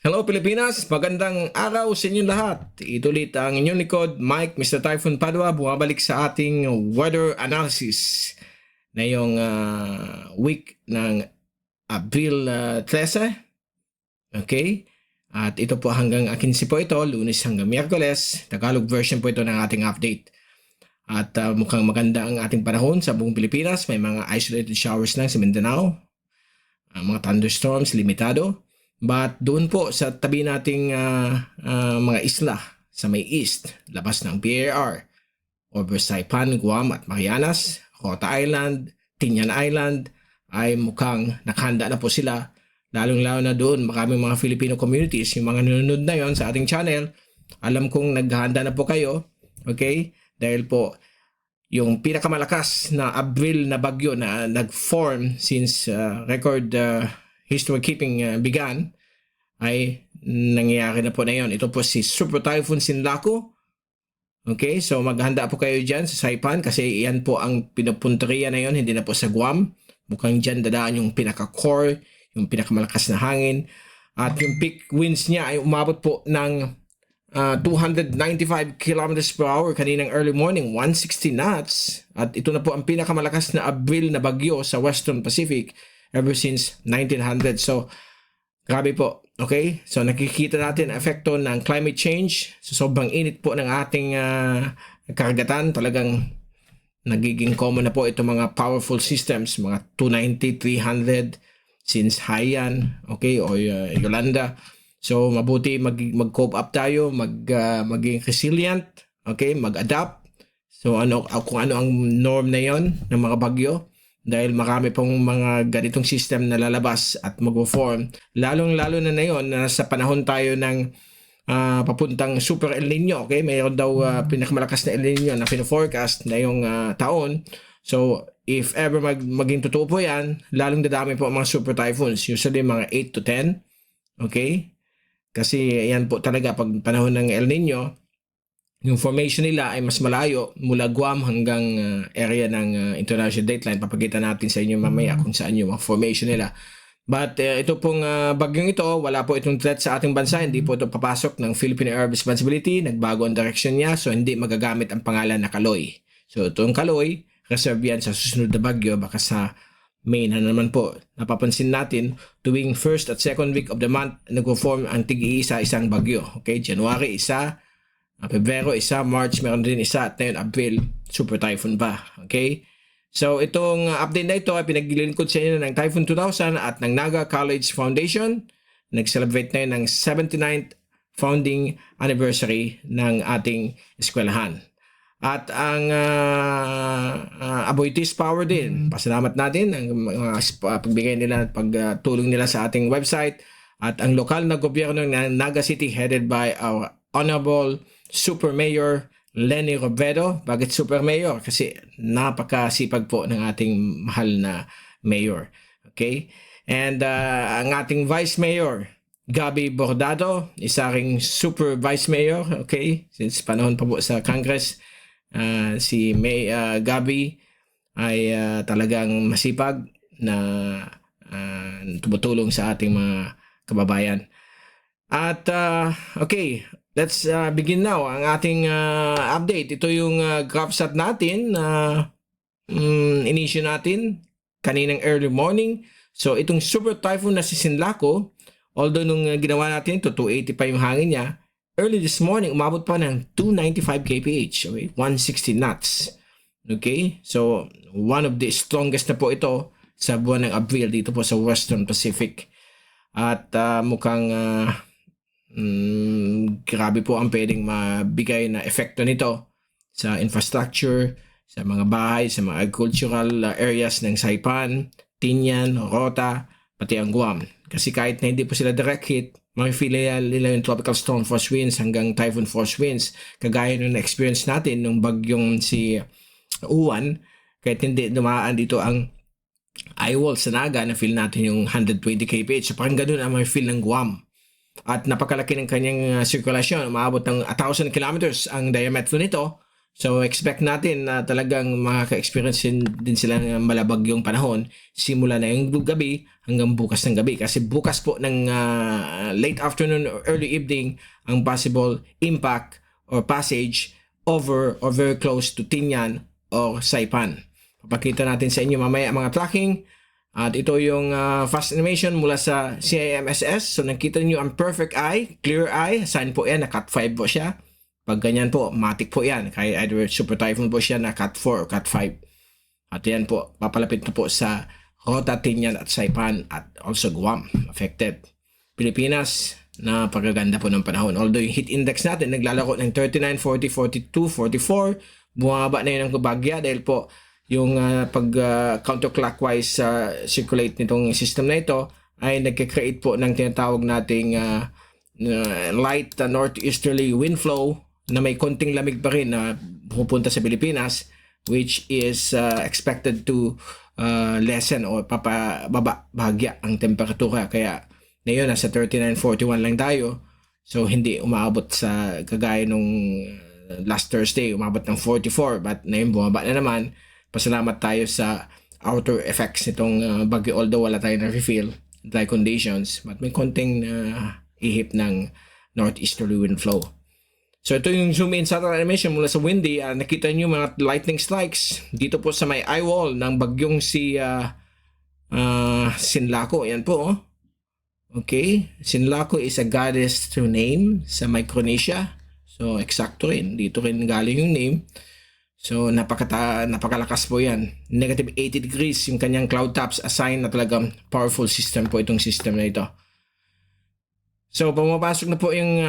Hello Pilipinas! Magandang araw sa inyong lahat. Ito ulit ang inyong likod, Mike, Mr. Typhoon Padua, bumabalik sa ating weather analysis ngayong week ng Abril 13. Okay? At ito po hanggang 15 po ito, Lunes hanggang Miyerkules. Tagalog version po ito ng ating update. At mukhang maganda ang ating panahon sa buong Pilipinas. May mga isolated showers lang sa Mindanao. Mga thunderstorms, limitado. But doon po sa tabi nating mga isla sa may east, labas ng PAR, over Saipan, Guam at Marianas, Rota Island, Tinian Island, ay mukhang nakahanda na po sila. Lalong-lalo na doon, maraming mga Filipino communities, yung mga nanonood na yon sa ating channel, alam kong naghahanda na po kayo, okay? Dahil po, yung pinakamalakas na Abril na bagyo na nag-form since record history keeping began ay nangyayari na po na yon. Ito po si Super Typhoon Sinlaku. Okay, so maghanda po kayo dyan sa Saipan kasi yan po ang pinupunteriya na yon, hindi na po sa Guam. Mukhang dyan dadaan yung pinaka-core, yung pinakamalakas na hangin. At yung peak winds niya ay umabot po ng 295 kilometers per hour kaninang early morning, 160 knots. At ito na po ang pinakamalakas na Abril na bagyo sa Western Pacific ever since 1900. So, grabe po. Okay? So, nakikita natin ang epekto ng climate change. So, sobrang init po ng ating karagatan. Talagang nagiging common na po itong mga powerful systems, mga 290, 300 since Haiyan, okay, o Yolanda. So, mabuti mag-cope up tayo, maging resilient, okay, mag-adapt. So, kung ano ang norm na yon ng mga bagyo. Dahil marami pong mga ganitong system na lalabas at mag-form. Lalong-lalo na yon na sa panahon tayo ng papuntang Super El Nino. Okay? Mayroon daw pinakamalakas na El Nino na pino-forecast na yung taon. So, if ever maging totoo po yan, lalong dadami po ang mga super typhoons. Usually mga 8 to 10. Okay? Kasi yan po talaga pag panahon ng El Nino, yung formation nila ay mas malayo mula Guam hanggang area ng international dateline. Papakita natin sa inyo mamaya kung saan yung formation nila. But ito pong bagyong ito, wala po itong threat sa ating bansa. Hindi po ito papasok ng Philippine Air Responsibility. Nagbago ang direction niya, so hindi magagamit ang pangalan na Kaloy. So itong Kaloy, reserve yan sa susunod na bagyo. Baka sa May na naman po. Napapansin natin, tuwing first at second week of the month, nag-form ang tig-iisa-isang bagyo. Okay, January, isa. Pebrero, isa. March, meron din isa. At ngayon, April, super typhoon pa. Okay? So, itong update na ito ay pinaglilingkod sa inyo ng Typhoon 2000 at ng Naga College Foundation. Nag-celebrate na yun ng 79th founding anniversary ng ating eskwelahan. At ang Aboitiz Power din. Pasalamat natin ang pagbigay nila, pagtulong nila sa ating website. At ang lokal na gobyerno ng Naga City headed by our Honorable Super Mayor Lenny Robredo. Bakit Super Mayor? Kasi napakasipag po ng ating mahal na mayor. Okay? And ang ating Vice Mayor, Gabby Bordado, isa ring Super Vice Mayor. Okay? Since panahon pa po sa Congress, si Gabby ay talagang masipag na tumutulong sa ating mga kababayan. At okay, let's begin now ang ating update. Ito yung GovSat natin na inisyu natin kaninang early morning. So itong super typhoon na si Sinlaku, although nung ginawa natin ito, 280 pa yung hangin niya, early this morning umabot pa ng 295 kph, okay? 160 knots. Okay? So one of the strongest na po ito sa buwan ng Abril dito po sa Western Pacific. At mukhang grabe po ang pwedeng mabigay na epekto nito sa infrastructure, sa mga bahay, sa mga agricultural areas ng Saipan, Tinian, Rota, pati ang Guam. Kasi kahit na hindi po sila direct hit, may-feel nila yung tropical storm force winds hanggang typhoon force winds. Kagaya nung na-experience natin nung bagyong si Uwan, kahit hindi dumaan dito ang eyewall sa Naga, na-feel natin yung 120 kph. So parang ganun ang may-feel ng Guam. At napakalaki ng kanyang sirkulasyon. Umaabot ng 1,000 kilometers ang diametro nito. So expect natin na talagang makaka-experience din sila ng malabagyong panahon simula na yung gabi hanggang bukas ng gabi. Kasi bukas po ng late afternoon or early evening ang possible impact or passage over or very close to Tinian or Saipan. Papakita natin sa inyo mamaya mga tracking. At ito yung fast animation mula sa CIMSS. So nakita niyo ang perfect eye, clear eye. Sign po yan na Cat 5 po siya. Pag ganyan po, matic po yan. Kaya either Super Typhoon po siya na Cat 4 or Cat 5. At yan po, papalapit na po sa Rota, Tinian at Saipan at also Guam affected. Pilipinas, napakaganda po ng panahon. Although yung heat index natin naglalako ng 39, 40, 42, 44. Bumaba na yun ang bagya dahil po yung pag counterclockwise circulate nitong system na ito ay nagka-create po ng tinatawag nating light northeasterly wind flow na may konting lamig pa rin na pupunta sa Pilipinas, which is expected to lessen o papababa bahagya ang temperatura. Kaya ngayon nasa 39-41 lang tayo. So hindi umaabot sa kagaya nung last Thursday, umabot ng 44. But ngayon bumaba na naman. Pasalamat tayo sa outer effects nitong bagyo, although wala tayong na-feel dry conditions. But may konting ihip ng northeasterly wind flow. So ito yung zoom in satellite animation mula sa windy. Nakita nyo mga lightning strikes dito po sa may eye wall ng bagyong si Sinlaco. Yan po. Oh. Okay. Sinlaco is a goddess to name sa Micronesia. So eksakto rin. Dito rin galing yung name. So napakalakas po yan. Negative 80 degrees yung kanyang cloud tops. A sign na talagang powerful system po itong system na ito. So, pumapasok na po yung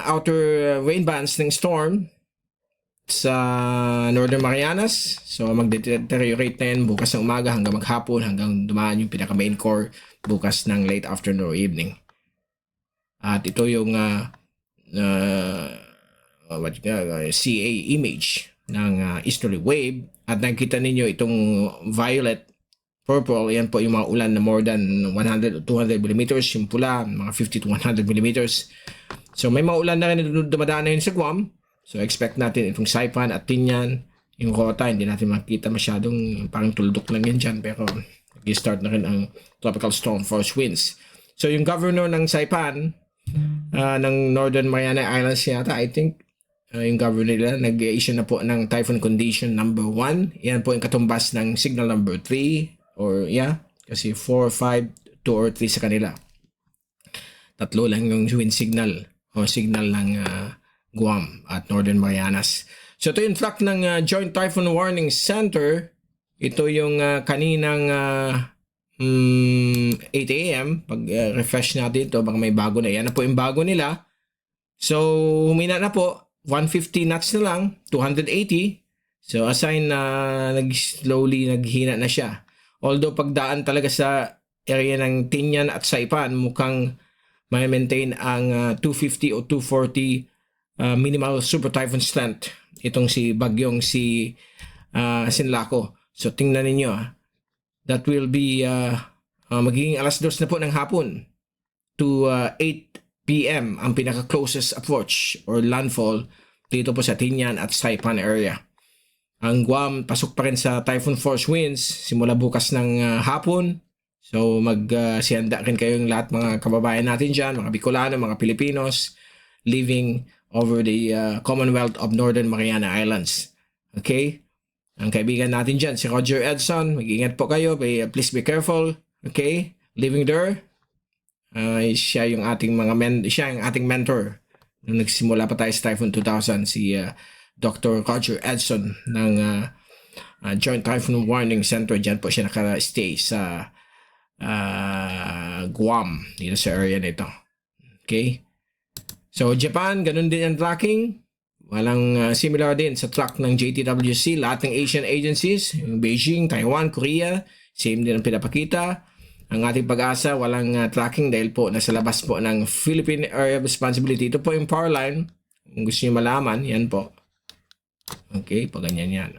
outer rain bands ng storm sa Northern Marianas. So, mag-deteriorate na yan bukas ng umaga hanggang maghapon, hanggang dumaan yung pinaka-main core bukas ng late afternoon or evening. At ito yung CA image ng easterly wave. At nakikita ninyo itong violet, purple, yan po yung mga ulan na more than 100 to 200 millimeters. Yung pula, mga 50 to 100 millimeters. So may mga ulan na rin dumadaan na yun sa Guam. So expect natin itong Saipan at Tinian. Yung Rota, hindi natin makita masyadong parang tuldok lang yan dyan. Pero nag-start na rin ang tropical storm force winds. So yung governor ng Saipan, ng Northern Mariana Islands yata, I think, yung governor nila, nag-issue na po ng typhoon condition number 1. Yan po yung katumbas ng signal number 3. Or kasi 4, 5, 2 or 3 sa kanila. Tatlo lang yung wind signal o signal ng Guam at Northern Marianas. So ito yung track ng Joint Typhoon Warning Center. Ito yung kaninang 8 a.m. Pag refresh natin ito, baka may bago na. Yan na po yung bago nila. So humina na po. 150 knots na lang. 280. So a sign na slowly naghina na siya. Although pagdaan talaga sa area ng Tinian at Saipan, mukhang may maintain ang 250 o 240 minimal super typhoon strength. Itong si bagyong si Sinlaco. So tingnan ninyo. That will be magiging alas 2 na po ng hapon to 8 p.m. ang pinaka-closest approach or landfall dito po sa Tinian at Saipan area. Ang Guam, pasok pa rin sa typhoon force winds simula bukas ng hapon. So magsihanda rin kayong lahat mga kababayan natin dyan, mga Bicolano, mga Pilipinos, living over the Commonwealth of Northern Mariana Islands. Okay? Ang kaibigan natin dyan, si Roger Edson, mag-ingat po kayo, please be careful. Okay? Living there, siya yung ating mentor. Nung nagsimula pa tayo sa Typhoon 2000, si Dr. Roger Edson ng Joint Typhoon Warning Center. Diyan po siya naka-stay sa Guam, dito sa area nito. Okay? So, Japan, ganun din ang tracking. Walang similar din sa track ng JTWC. Lahat ng Asian agencies, yung Beijing, Taiwan, Korea, same din ang pinapakita. Ang ating pag-asa, walang tracking dahil po nasa labas po ng Philippine Area of Responsibility. Ito po yung power line. Kung gusto nyo malaman, yan po. Okay, pag ganyan yan.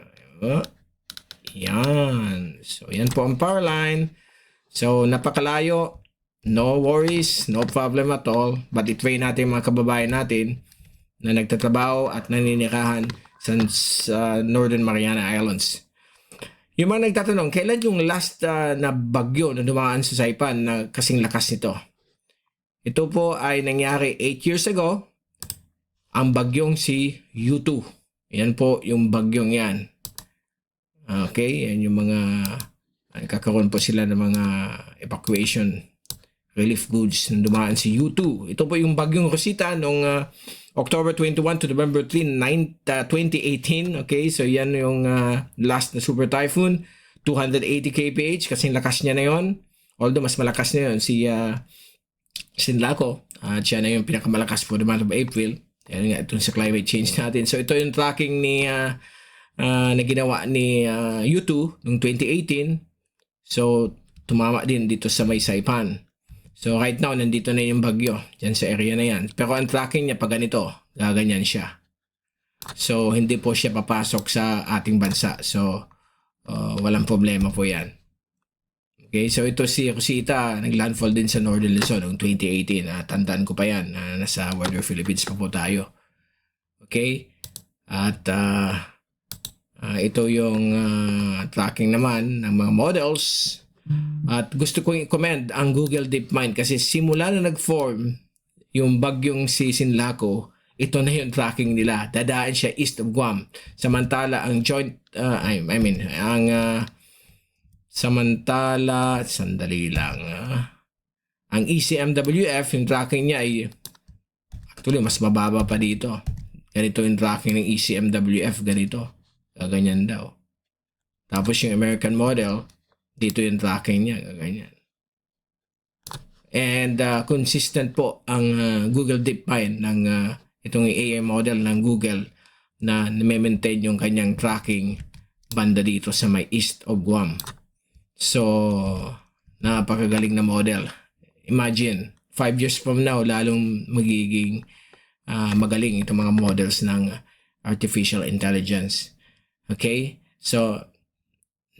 Yan. So, yan po ang power line. So, napakalayo. No worries. No problem at all. But i-train natin mga kababayan natin na nagtatrabaho at naninirahan sa Northern Mariana Islands. Yung mga nagtatanong, kailan yung last na bagyo na dumaan sa Saipan na kasing lakas nito? Ito po ay nangyari 8 years ago, ang bagyong si Yutu. Yan po yung bagyong yan. Okay, yan yung mga kakaroon po sila ng mga evacuation relief goods na dumaan si Yutu. Ito po yung bagyong Rosita noong October 21 to November 3, 2018. Okay, so yan yung last na super typhoon. 280 kph, kasing lakas niya na yon. Although mas malakas na yon si Sinlaco. At siya na yung pinakamalakas for the month of April. Yan nga, ito sa climate change natin. So ito yung tracking ni na ginawa ni Yutu noong 2018. So tumama din dito sa may Saipan. So right now, nandito na yung bagyo dyan sa area na yan. Pero ang tracking niya pag ganito, gaganyan siya. So hindi po siya papasok sa ating bansa. So walang problema po yan. Okay, so ito si Rosita, naglandfall din sa Northern Luzon noong 2018. Tandaan ko pa yan. Nasa Weather Philippines pa po tayo. Okay, at ito yung tracking naman ng mga models. At gusto kong i-commend ang Google DeepMind kasi simula na nag-form yung bagyong si Sinlaco, ito na yung tracking nila. Dadaan siya east of Guam. Samantala ang sandali lang. Ang ECMWF, yung tracking niya ay actually mas mababa pa dito. Ganito yung tracking ng ECMWF, ganito. Ganyan daw. Tapos yung American model, dito yung tracking niya, ganyan. And consistent po ang Google DeepMind ng itong AI model ng Google na na-maintain yung kanyang tracking banda dito sa may east of Guam. So, napakagaling na model. Imagine, 5 years from now, lalong magiging magaling itong mga models ng artificial intelligence. Okay? So,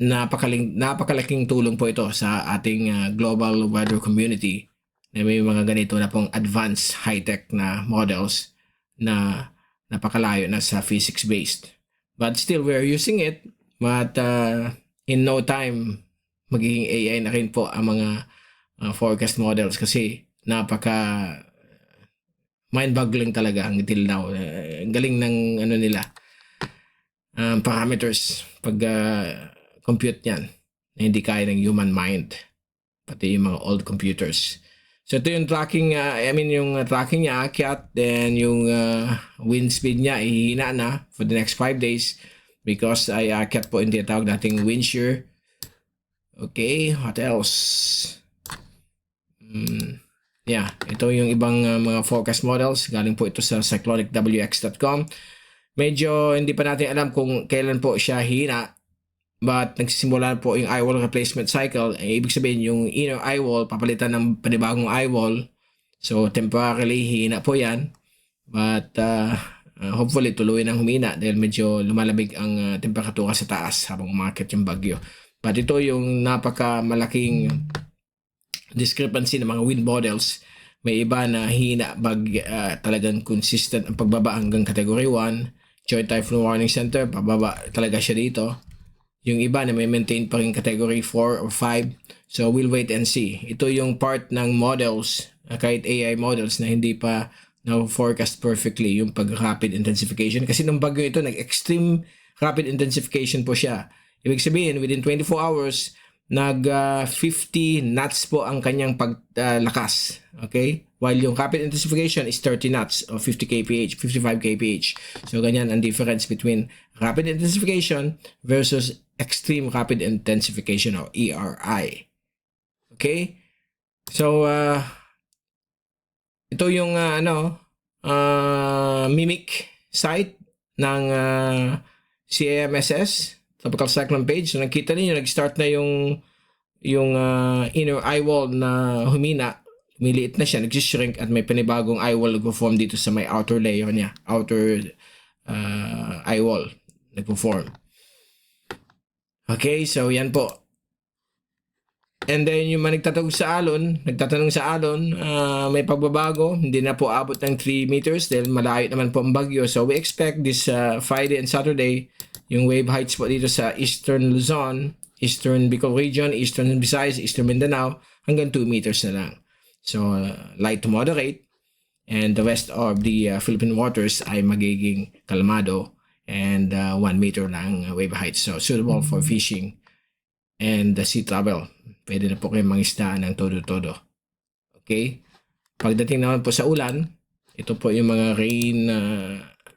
napakalaking tulong po ito sa ating global weather community na may mga ganito na pong advanced high-tech na models na napakalayo na sa physics-based. But still, we're using it. But in no time, magiging AI na rin po ang mga forecast models kasi napaka mind-boggling talaga ang till now. Galing ng nila parameters pag compute niyan na hindi kaya ng human mind, pati yung mga old computers. So ito yung tracking, yung tracking niya akyat, then yung wind speed niya ihina na for the next 5 days because ay akyat po yung tinatawag nating wind shear. Okay, what else? Yeah, ito yung ibang mga forecast models. Galing po ito sa cyclonicwx.com. Medyo hindi pa natin alam kung kailan po siya hina. But nagsisimula po yung eye wall replacement cycle. Ibig sabihin yung inner eye wall, papalitan ng panibagong eye wall. So temporarily hina po yan. But hopefully tuloy ng humina dahil medyo lumalabig ang temperatura sa taas habang umakyat yung bagyo. But ito yung napakamalaking discrepancy ng mga wind models. May iba na hina talagang consistent ang pagbaba hanggang category 1. Joint Typhoon Warning Center, pababa talaga siya dito. Yung iba na may maintain pa rin category 4 or 5. So we'll wait and see. Ito yung part ng models, kahit AI models na hindi pa na-forecast perfectly yung pag-rapid intensification. Kasi nung bagyo ito, nag-extreme rapid intensification po siya. Ibig sabihin, within 24 hours, nag-50 knots po ang kanyang paglakas. Okay? While yung rapid intensification is 30 knots or 50 kph, 55 kph. So, ganyan ang difference between rapid intensification versus extreme rapid intensification or ERI. Okay? So, ito yung mimic site ng CAMSS, Tropical Cyclone page. So, nakita niyo nag-start na yung inner eye wall na humina. Miliit na siya, nag-shrink at may panibagong eye wall nag-form dito sa may outer layer niya. Outer eye wall nag-form. Okay, so yan po. And then yung mga nagtatanong sa alon, may pagbabago, hindi na po abot ng 3 meters dahil malayo naman po ang bagyo. So we expect this Friday and Saturday, yung wave heights po dito sa Eastern Luzon, Eastern Bicol Region, Eastern Visayas, Eastern Mindanao, hanggang 2 meters na lang. So light to moderate, and the rest of the Philippine waters ay magiging kalmado and 1 meter lang wave height. So suitable for fishing and sea travel. Pwede na po kayo mangisdaan ng todo-todo. Okay? Pagdating naman po sa ulan, ito po yung mga rain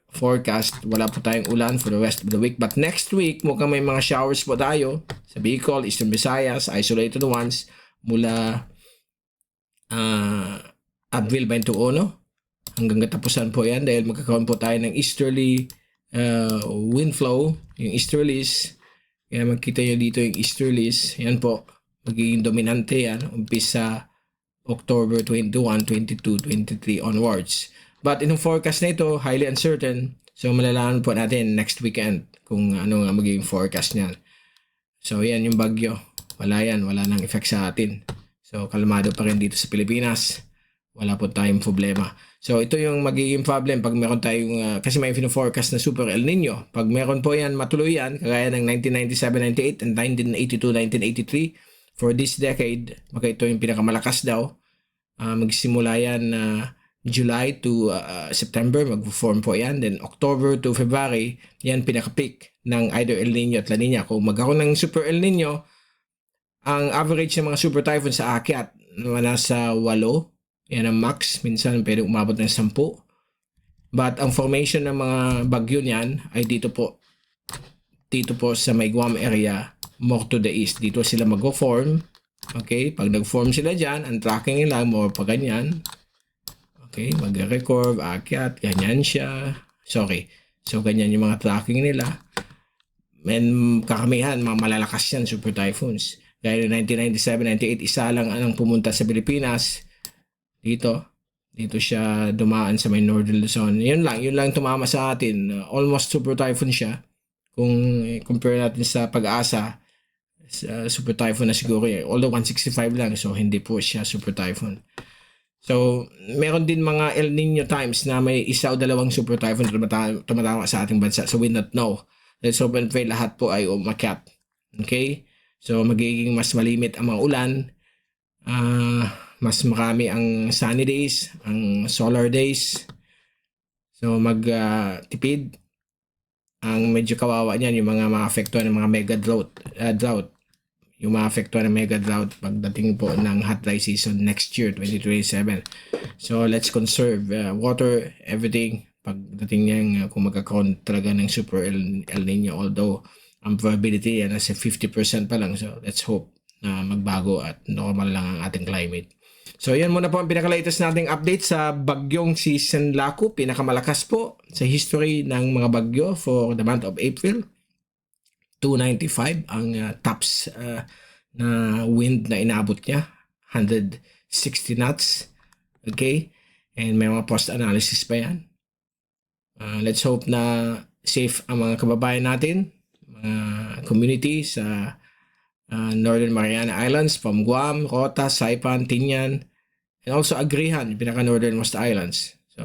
forecast. Wala po tayong ulan for the rest of the week. But next week, mukhang may mga showers po tayo sa Bicol, Eastern Visayas, isolated ones mula Abril 21 hanggang katapusan po yan dahil magkakaroon po tayo ng easterly wind flow, yung easterlies. Kaya makita nyo dito yung easterlies. Yan po. Magiging dominante yan. Umpisa October 21, 22, 23 onwards. But in the forecast na ito, highly uncertain. So malalaman po natin next weekend kung ano nga magiging forecast niyan. So yan yung bagyo. Wala yan. Wala nang effect sa atin. So kalmado pa rin dito sa Pilipinas. Wala po tayong problema. So ito yung magiging problem pag meron tayong, kasi may forecast na super El Nino. Pag meron po yan, matuloy yan, kagaya ng 1997-98 and 1982-1983, for this decade, maka ito yung pinakamalakas daw. Magsimula yan July to September, mag-form po yan. Then October to February, yan pinaka-peak ng either El Nino at La Nina. Kung magkaroon ng super El Nino, ang average ng mga super typhoon sa akyat, nasa 8. Yan ang max. Minsan pwede umabot ng 10. But ang formation ng mga bagyo niyan ay dito po sa may Guam area, more to the east. Dito sila mag-form. Okay? Pag nag-form sila dyan, ang tracking nila more pa ganyan. Okay? Mag-record, akyat, ganyan siya. Sorry. So, ganyan yung mga tracking nila. And kakamihan, mga malalakas yan, super typhoons. Gaya ng 1997-98, isa lang ang pumunta sa Pilipinas. Dito siya dumaan sa may Northern Luzon. Yun lang tumama sa atin. Almost super typhoon siya. Kung compare natin sa Pag-asa, super typhoon na siguro although 165 lang, so hindi po siya super typhoon. So meron din mga El Nino times na may isa o dalawang super typhoon tumatama sa ating bansa, so we not know. Let's hope and pray lahat po ay umakyat. Okay, so magiging mas malimit ang mga ulan, mas marami ang sunny days, ang solar days, so magtipid. Ang medyo kawawa niyan yung mga maapektuhan ng mga mega drought. Yung maapektuhan ng mega drought pagdating po ng hot dry season next year, 2027. So let's conserve water, everything. Pagdating niyan kung magkakaroon talaga ng super El Nino, although ang probability yan nasa 50% pa lang. So let's hope na magbago at normal lang ang ating climate. So yan muna po ang pinaka-latest nating update sa bagyong si Senlaku. Pinakamalakas po sa history ng mga bagyo for the month of April. 295 ang tops na wind na inaabot niya. 160 knots. Okay? And may mga post-analysis pa yan. Let's hope na safe ang mga kababayan natin, mga community sa Northern Mariana Islands from Guam, Rota, Saipan, Tinian, and also Agrihan, yung pinaka-northernmost islands. So,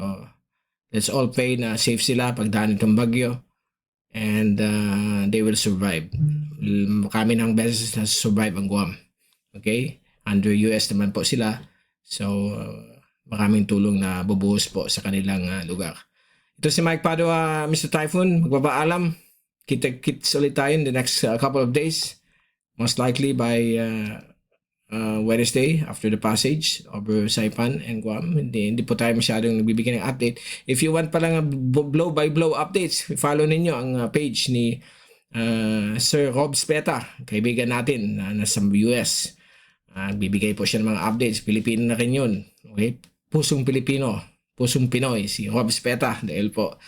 let's all pray na safe sila pagdaan itong bagyo and they will survive. Kami ng beses na survive ang Guam. Okay? Under US naman po sila. So, maraming tulong na bubuhos po sa kanilang lugar. Ito si Mike Padua, Mr. Typhoon. Magbabaalam. Kita-kits ulit tayo in the next couple of days. Most likely by Wednesday after the passage over Saipan and Guam. Hindi po tayo masyadong nagbibigay ng update. If you want pa lang blow by blow updates, follow ninyo ang page ni Sir Rob Speta, kaibigan natin na nasa US. Bibigay po siya ng mga updates. Pilipino na rin yun. Okay? Pusong Pilipino, pusong Pinoy, si Rob Speta. Dahil po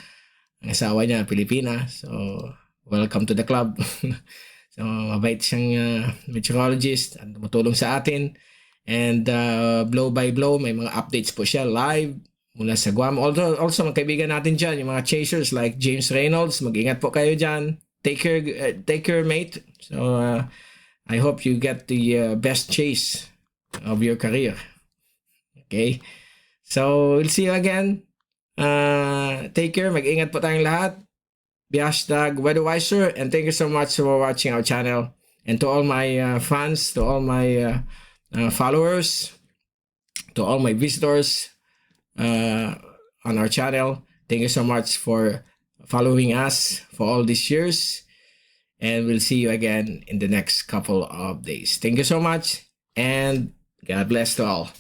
ang asawa niya Pilipina. So welcome to the club. So, mabait siyang meteorologist at tumutulong sa atin. And blow by blow, may mga updates po siya live mula sa Guam. Also, mga kaibigan natin dyan, yung mga chasers like James Reynolds, mag-ingat po kayo dyan. Take care, mate. So, I hope you get the best chase of your career. Okay? So, we'll see you again. Take care. Mag-ingat po tayong lahat. Be #WeatherWiser. And thank you so much for watching our channel. And to all my fans, to all my followers, to all my visitors on our channel, thank you so much for following us for all these years. And we'll see you again in the next couple of days. Thank you so much. And God bless to all.